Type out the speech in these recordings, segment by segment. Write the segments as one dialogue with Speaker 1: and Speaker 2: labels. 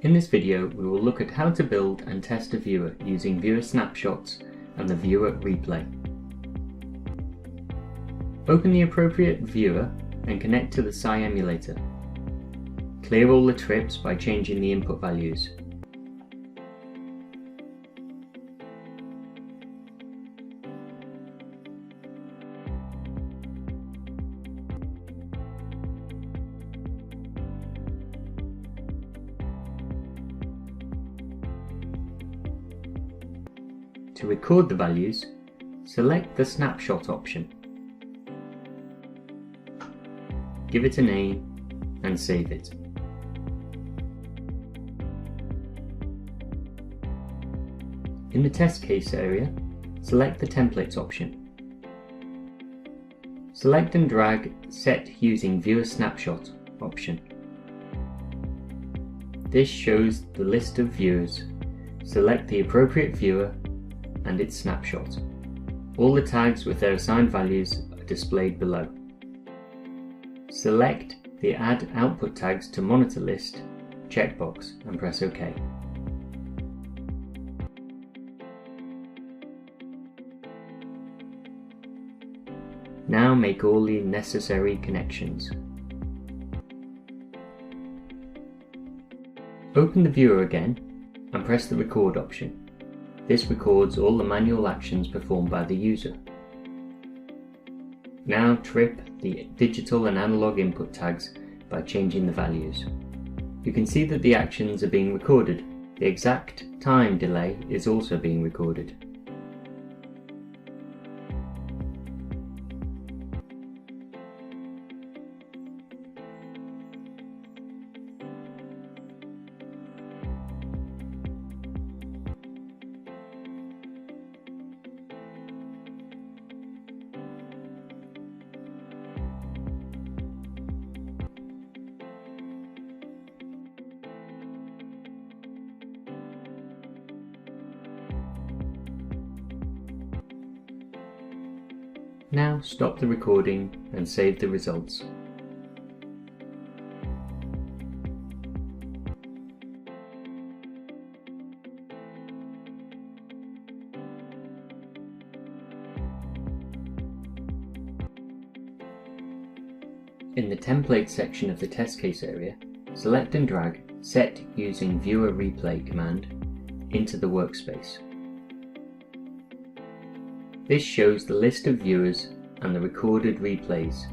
Speaker 1: In this video, we will look at how to build and test a viewer using viewer snapshots and the viewer replay. Open the appropriate viewer and connect to the SCI emulator. Clear all the trips by changing the input values. To record the values, select the snapshot option. Give it a name and save it. In the test case area, select the templates option. Select and drag Set Using Viewer Snapshot option. This shows the list of viewers. Select the appropriate viewer and its snapshot. All the tags with their assigned values are displayed below. Select the Add Output Tags to Monitor List checkbox and press OK. Now make all the necessary connections. Open the viewer again and press the Record option. This records all the manual actions performed by the user. Now trip the digital and analog input tags by changing the values. You can see that the actions are being recorded. The exact time delay is also being recorded. Now stop the recording and save the results. In the template section of the test case area, select and drag Set Using Viewer Replay command into the workspace. This shows the list of viewers and the recorded replays.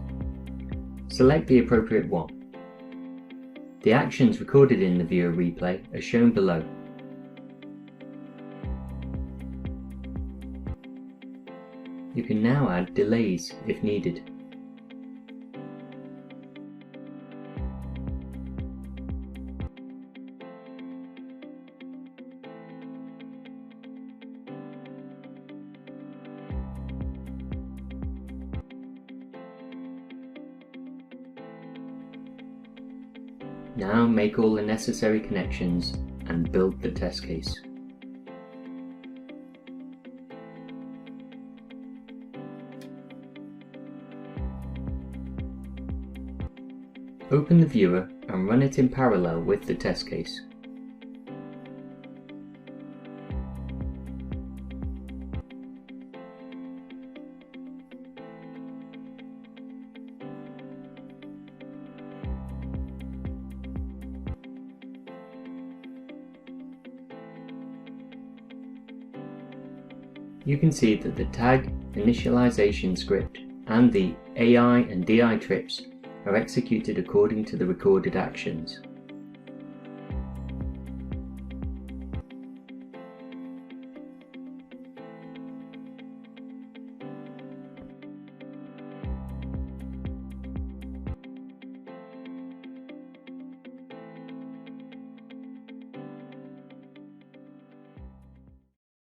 Speaker 1: Select the appropriate one. The actions recorded in the viewer replay are shown below. You can now add delays if needed. Now make all the necessary connections and build the test case. Open the viewer and run it in parallel with the test case. You can see that the tag initialization script and the AI and DI trips are executed according to the recorded actions.